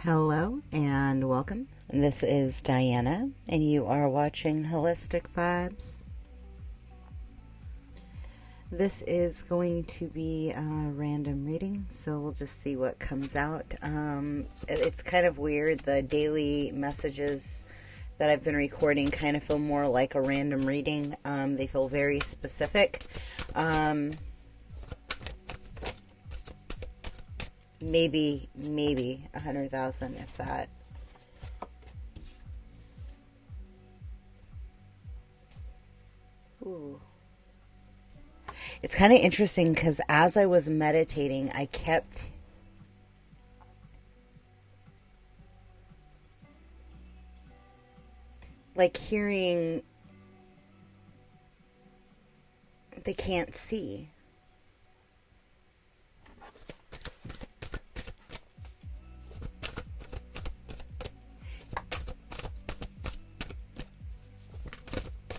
Hello and welcome. This is Diana, and you are watching Holistic Vibes. This is going to be a random reading, so we'll just see what comes out. It's kind of weird. The daily messages that I've been recording kind of feel more like a random reading. They feel very specific. Maybe 100,000, if that. Ooh. It's kind of interesting because as I was meditating, I kept hearing they can't see.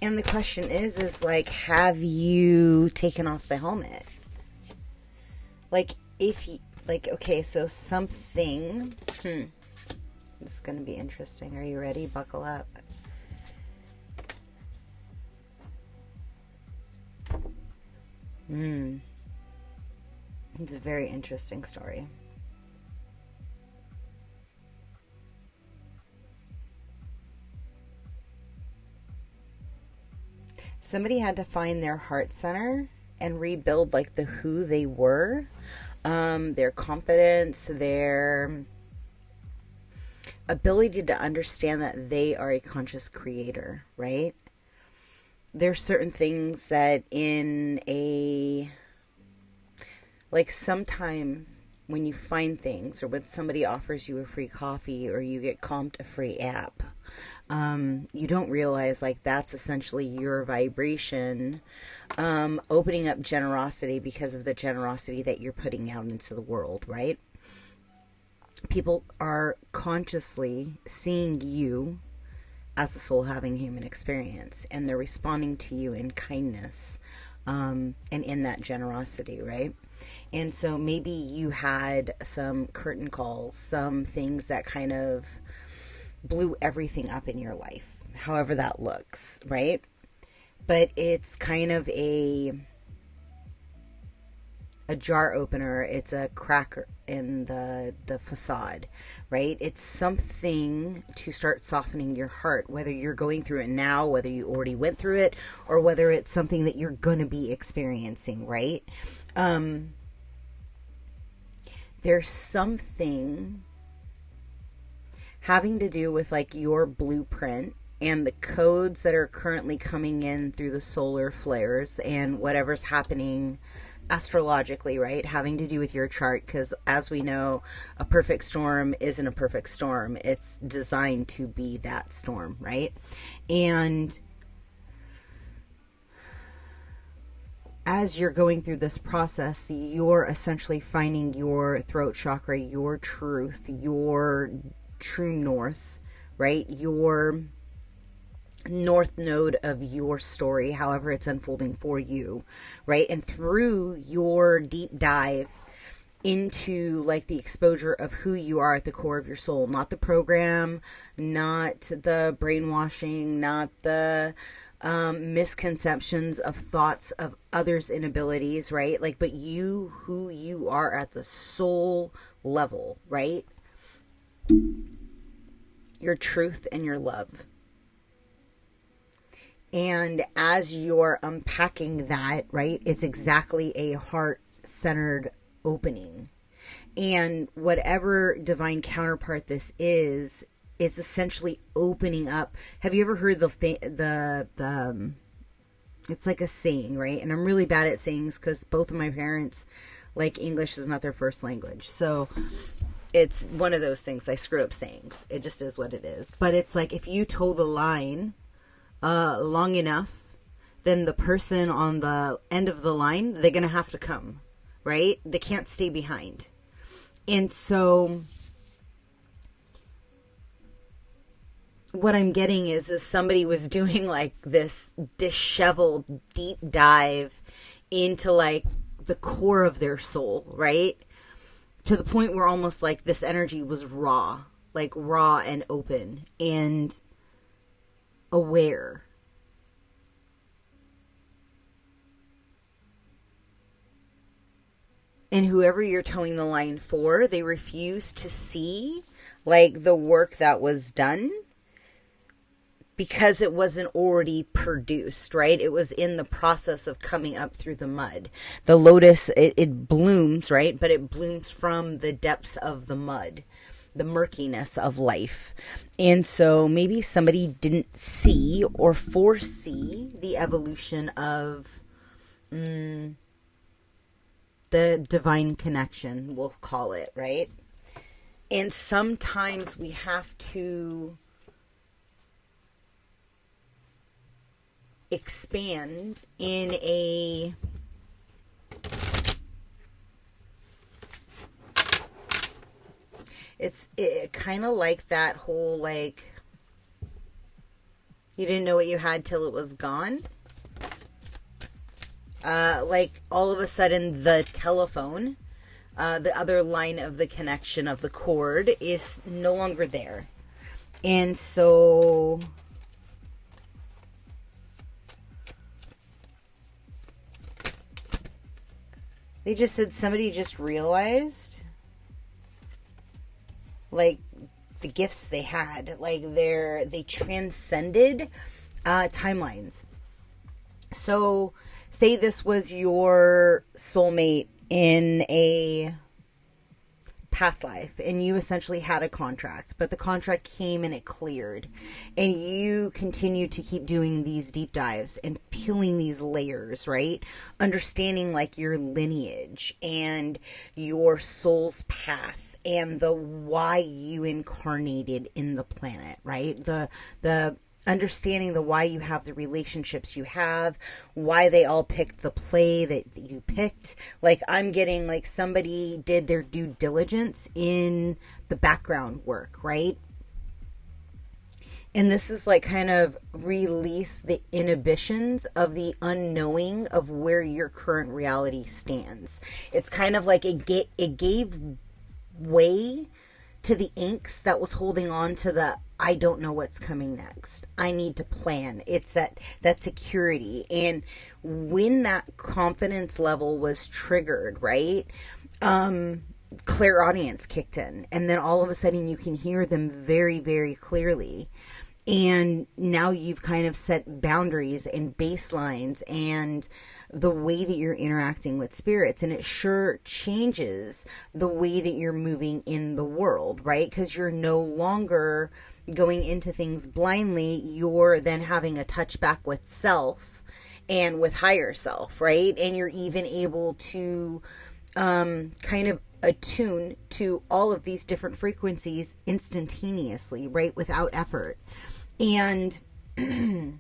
And the question is have you taken off the helmet? Okay, so something, this is going to be interesting. Are you ready? Buckle up. It's a very interesting story. Somebody had to find their heart center and rebuild the who they were, their confidence, their ability to understand that they are a conscious creator, right? There's certain things that sometimes when you find things, or when somebody offers you a free coffee or you get comped a free app, you don't realize that's essentially your vibration opening up generosity because of the generosity that you're putting out into the world, right? People are consciously seeing you as a soul having human experience, and they're responding to you in kindness and in that generosity, right? And so maybe you had some curtain calls, some things that kind of blew everything up in your life, however that looks, right? But it's kind of a jar opener. It's a crack in the facade, right? It's something to start softening your heart, whether you're going through it now, whether you already went through it, or whether it's something that you're going to be experiencing, right? There's something having to do with your blueprint and the codes that are currently coming in through the solar flares and whatever's happening astrologically, right? Having to do with your chart, because as we know, a perfect storm isn't a perfect storm. It's designed to be that storm, right? And as you're going through this process, you're essentially finding your throat chakra, your truth, your true north, right? Your north node of your story, however it's unfolding for you, right? And through your deep dive into the exposure of who you are at the core of your soul, not the program, not the brainwashing, not the misconceptions of thoughts of others' inabilities, right? But you, who you are at the soul level, right? Your truth and your love. And as you're unpacking that, right, it's exactly a heart-centered opening. And whatever divine counterpart this is, it's essentially opening up. Have you ever heard it's like a saying, right? And I'm really bad at sayings because both of my parents, English is not their first language. So it's one of those things. I screw up sayings. It just is what it is. But it's if you toe the line long enough, then the person on the end of the line, they're going to have to come, right? They can't stay behind. And so what I'm getting is somebody was doing this disheveled deep dive into the core of their soul, right? To the point where almost this energy was raw, like raw and open and aware. And whoever you're towing the line for, they refuse to see like the work that was done because it wasn't already produced, right? It was in the process of coming up through the mud. The lotus, it blooms, right? But it blooms from the depths of the mud, the murkiness of life. And so maybe somebody didn't see or foresee the evolution of the divine connection, we'll call it, right? And sometimes we have to expand in a it's kind of like that whole, like, you didn't know what you had till it was gone. Like all of a sudden the telephone, the other line of the connection of the cord is no longer there. And so they just said somebody just realized like the gifts they had, like they transcended timelines. So say this was your soulmate in a past life and you essentially had a contract, but the contract came and it cleared, and you continue to keep doing these deep dives and peeling these layers, right? Understanding like your lineage and your soul's path and the why you incarnated in the planet, right? The understanding the why you have the relationships you have, why they all picked the play that you picked. Like I'm getting like somebody did their due diligence in the background work, right? And this is like kind of release the inhibitions of the unknowing of where your current reality stands. It's kind of like it gave way to the angst that was holding on to the I don't know what's coming next. I need to plan. It's that security. And when that confidence level was triggered, right? Clairaudience kicked in. And then all of a sudden you can hear them very, very clearly. And now you've kind of set boundaries and baselines and the way that you're interacting with spirits. And it sure changes the way that you're moving in the world, right? Because you're no longer going into things blindly. You're then having a touch back with self and with higher self, right? And you're even able to kind of attune to all of these different frequencies instantaneously, right? Without effort. And they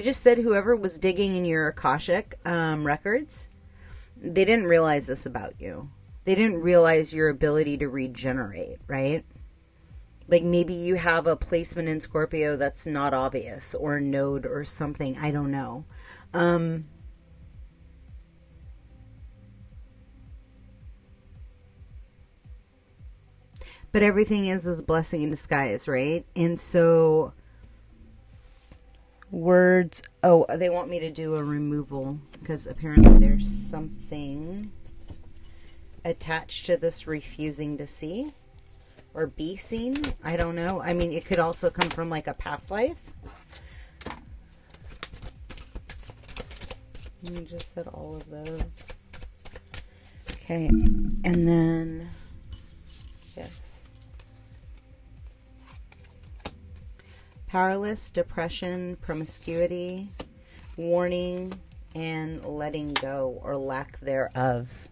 just said whoever was digging in your Akashic records, they didn't realize this about you. They didn't realize your ability to regenerate, right? Like maybe you have a placement in Scorpio that's not obvious, or a node or something. I don't know. But everything is a blessing in disguise, right? And so words, oh, they want me to do a removal because apparently there's something attached to this refusing to see or be seen. I don't know. I mean, it could also come from like a past life. Let me just set all of those. Okay. And then, yes. Powerless, depression, promiscuity, warning, and letting go or lack thereof.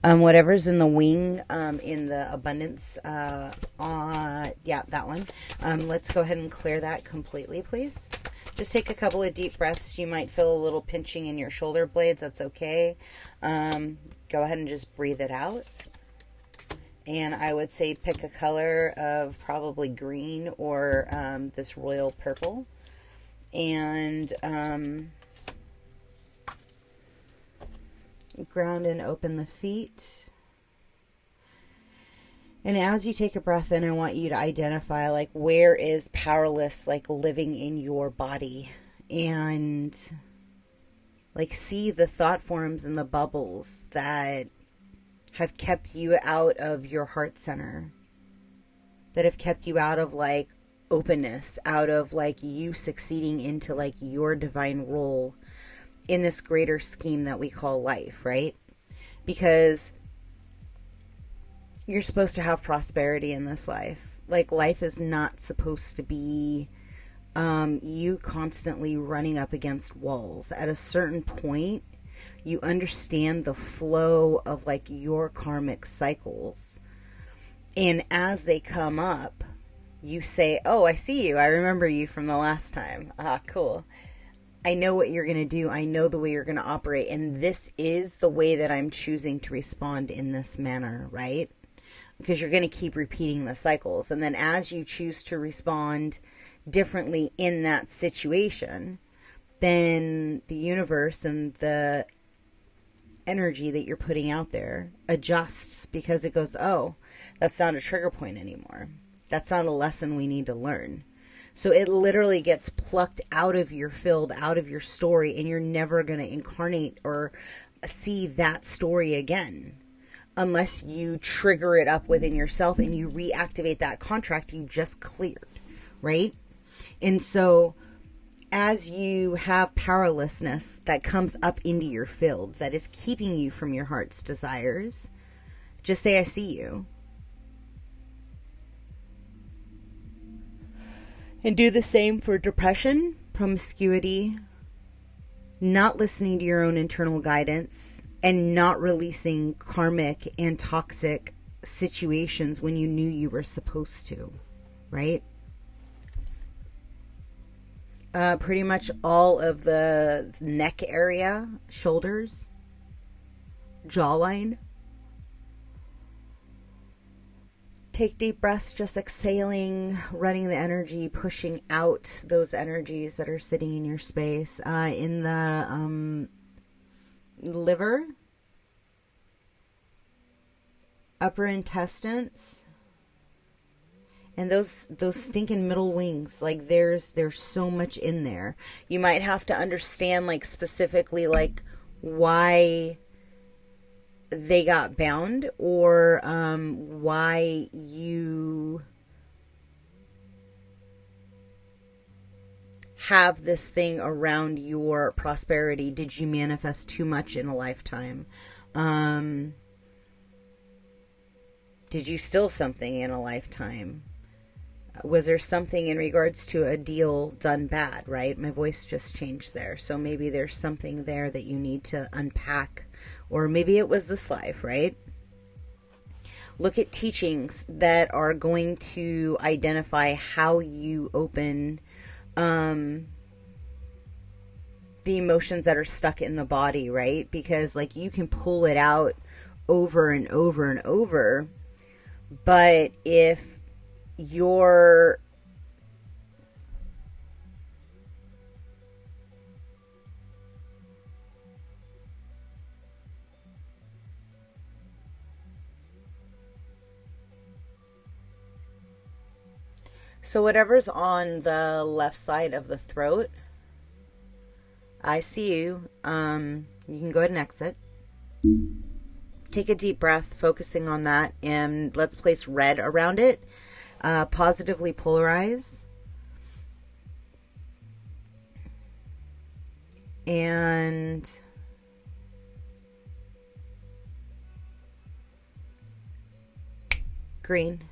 Whatever's in the wing, in the abundance, yeah, that one. Let's go ahead and clear that completely, please. Just take a couple of deep breaths. You might feel a little pinching in your shoulder blades. That's okay. Go ahead and just breathe it out. And I would say pick a color of probably green or this royal purple. And Ground and open the feet. And as you take a breath in, I want you to identify, like, where is powerless, like, living in your body. And, like, see the thought forms and the bubbles that have kept you out of your heart center. That have kept you out of, like, openness, out of, like, you succeeding into, like, your divine role in this greater scheme that we call life, right? Because you're supposed to have prosperity in this life. Like, life is not supposed to be you constantly running up against walls. At a certain point, you understand the flow of, like, your karmic cycles. And as they come up, you say, oh, I see you. I remember you from the last time. Ah, cool. I know what you're going to do. I know the way you're going to operate. And this is the way that I'm choosing to respond in this manner, right? Because you're going to keep repeating the cycles. And then as you choose to respond differently in that situation, then the universe and the energy that you're putting out there adjusts, because it goes, oh, that's not a trigger point anymore. That's not a lesson we need to learn. So it literally gets plucked out of your field, out of your story, and you're never going to incarnate or see that story again. Unless you trigger it up within yourself and you reactivate that contract you just cleared, right? And so as you have powerlessness that comes up into your field that is keeping you from your heart's desires, just say, I see you. And do the same for depression, promiscuity, not listening to your own internal guidance, and not releasing karmic and toxic situations when you knew you were supposed to, right? Pretty much all of the neck area, shoulders, jawline. Take deep breaths, just exhaling, running the energy, pushing out those energies that are sitting in your space. In the liver, upper intestines, and those stinking middle wings. Like, there's so much in there. You might have to understand, like, specifically, like, why they got bound, or why you have this thing around your prosperity. Did you manifest too much in a lifetime? Did you steal something in a lifetime? Was there something in regards to a deal done bad, right? My voice just changed there. So maybe there's something there that you need to unpack. Or maybe it was this life, right? Look at teachings that are going to identify how you open the emotions that are stuck in the body, right? Because, like, you can pull it out over and over and over. But if you're so whatever's on the left side of the throat, I see you. You can go ahead and exit. Take a deep breath, focusing on that, and let's place red around it. Positively polarize. And green.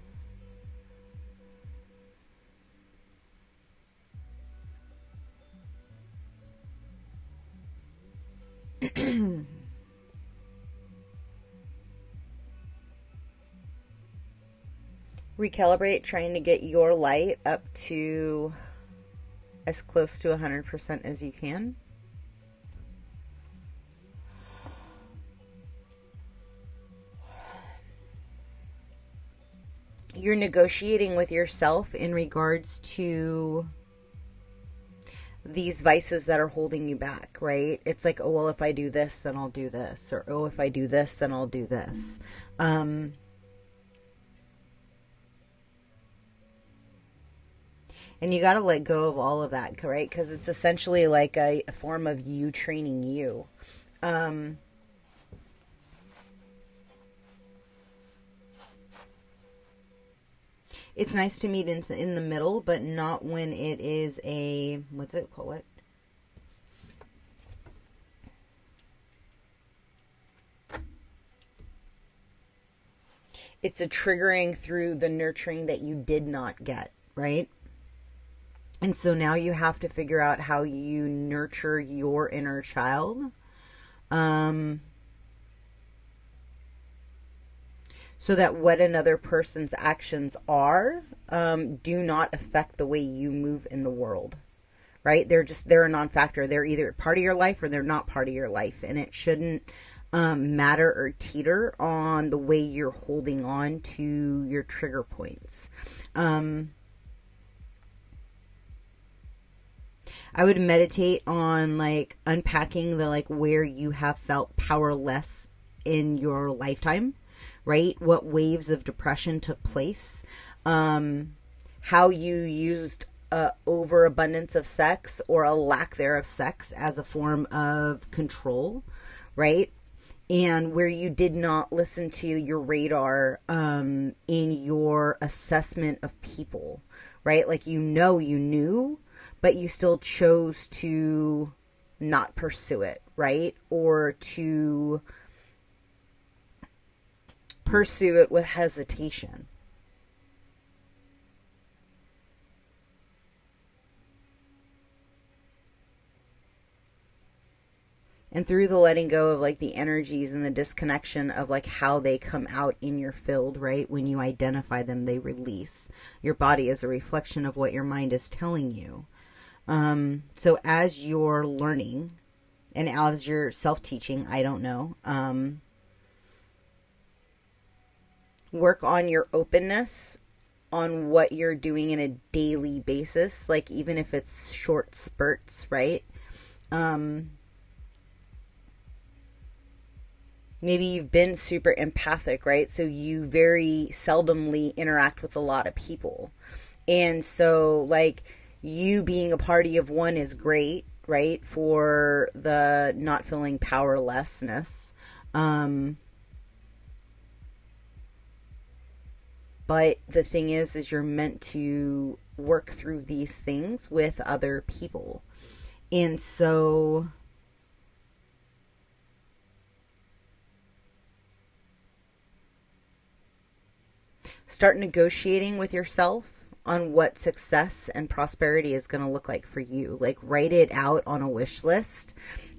Recalibrate, trying to get your light up to as close to 100% as you can. You're negotiating with yourself in regards to these vices that are holding you back, right? It's like, oh, well, if I do this, then I'll do this. Or, oh, if I do this, then I'll do this. And you got to let go of all of that, right? Because it's essentially like a form of you training you. It's nice to meet in the middle, but not when it is a, what's it called? What? It's a triggering through the nurturing that you did not get, right? And so now you have to figure out how you nurture your inner child. So that what another person's actions are do not affect the way you move in the world, right? They're a non-factor. They're either part of your life or they're not part of your life. And it shouldn't matter or teeter on the way you're holding on to your trigger points. I would meditate on like unpacking the like where you have felt powerless in your lifetime, right? What waves of depression took place, how you used overabundance of sex or a lack thereof sex as a form of control, right? And where you did not listen to your radar in your assessment of people, right? Like, you knew, but you still chose to not pursue it, right? Or to pursue it with hesitation. And through the letting go of like the energies and the disconnection of like how they come out in your field, right? When you identify them, they release. Your body is a reflection of what your mind is telling you. So as you're learning and as you're self-teaching, I don't know, work on your openness on what you're doing in a daily basis. Like, even if it's short spurts, right? Maybe you've been super empathic, right? So you very seldomly interact with a lot of people. And so, like, you being a party of one is great, right? For the not feeling powerlessness. But the thing is you're meant to work through these things with other people. And so start negotiating with yourself on what success and prosperity is going to look like for you. Like, write it out on a wish list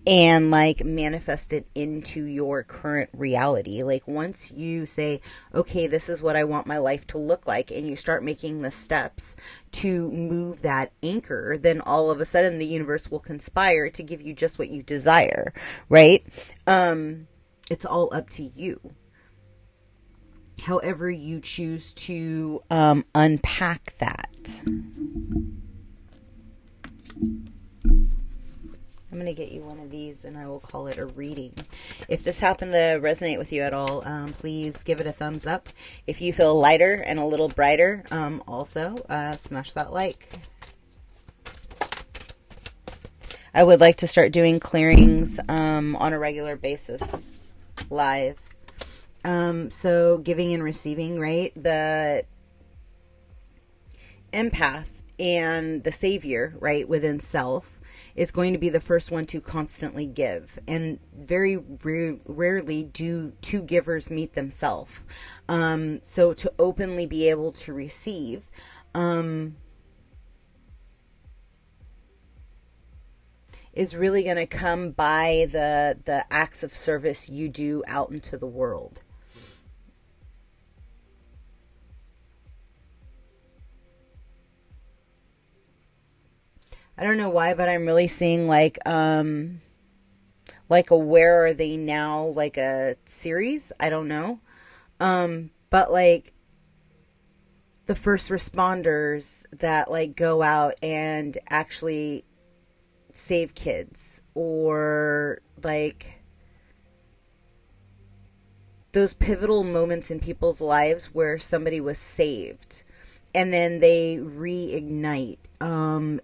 and like manifest it into your current reality. Like, once you say, okay, this is what I want my life to look like, and you start making the steps to move that anchor, then all of a sudden the universe will conspire to give you just what you desire, right? It's all up to you. However you choose to unpack that. I'm going to get you one of these and I will call it a reading. If this happened to resonate with you at all, please give it a thumbs up. If you feel lighter and a little brighter, also smash that like. I would like to start doing clearings on a regular basis, live. So giving and receiving, right? The empath and the savior, right, within self is going to be the first one to constantly give. And very rarely do two givers meet themselves. So to openly be able to receive, is really going to come by the acts of service you do out into the world. I don't know why, but I'm really seeing like a Where Are They Now, like a series. I don't know. But like the first responders that like go out and actually save kids, or like those pivotal moments in people's lives where somebody was saved and then they reignite. And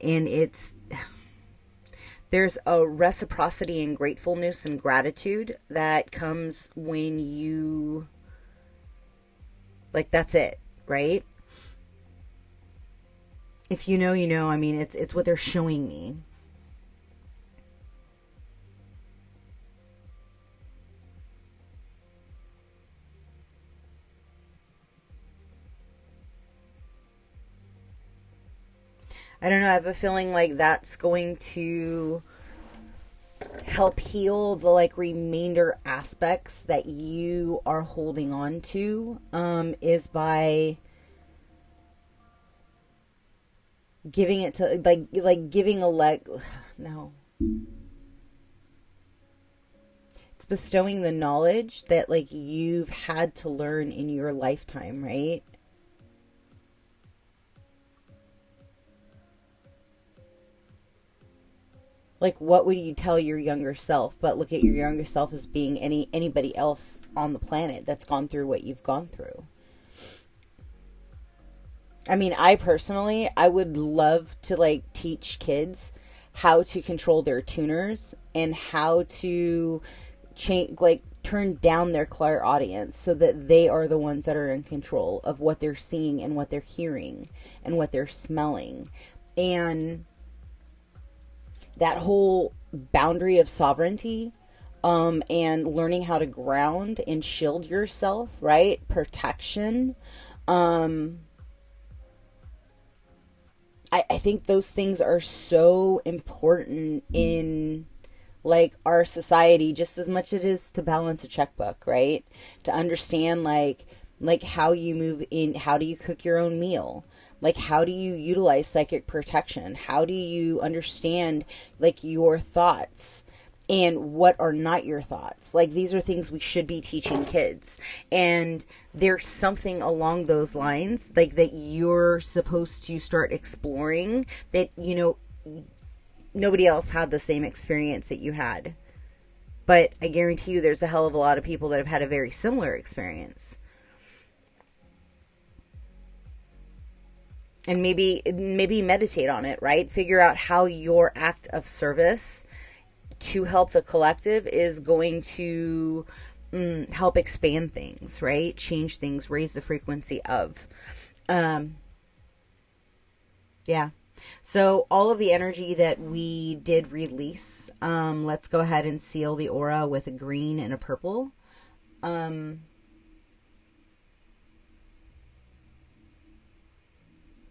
there's a reciprocity and gratefulness and gratitude that comes when you, like, that's it, right? If you know, you know. I mean, it's what they're showing me. I don't know. I have a feeling like that's going to help heal the like remainder aspects that you are holding on to, is by giving it to like giving a leg. No, it's bestowing the knowledge that like you've had to learn in your lifetime, right? Like, what would you tell your younger self? But look at your younger self as being anybody else on the planet that's gone through what you've gone through. I mean, I would love to like teach kids how to control their tuners and how to change, like turn down their clairaudience so that they are the ones that are in control of what they're seeing and what they're hearing and what they're smelling. And that whole boundary of sovereignty, and learning how to ground and shield yourself, right? Protection. I think those things are so important in like our society, just as much as it is to balance a checkbook, right? To understand like how you move in, how do you cook your own meal? Like, how do you utilize psychic protection? How do you understand, like, your thoughts and what are not your thoughts? Like, these are things we should be teaching kids. And there's something along those lines, like, that you're supposed to start exploring that, you know, nobody else had the same experience that you had. But I guarantee you there's a hell of a lot of people that have had a very similar experience. And maybe meditate on it, right? Figure out how your act of service to help the collective is going to help expand things, right? Change things, raise the frequency of. Yeah. So all of the energy that we did release, let's go ahead and seal the aura with a green and a purple.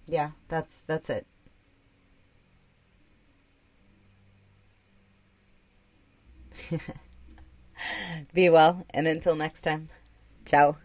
Yeah, that's it. Be well, and until next time, ciao.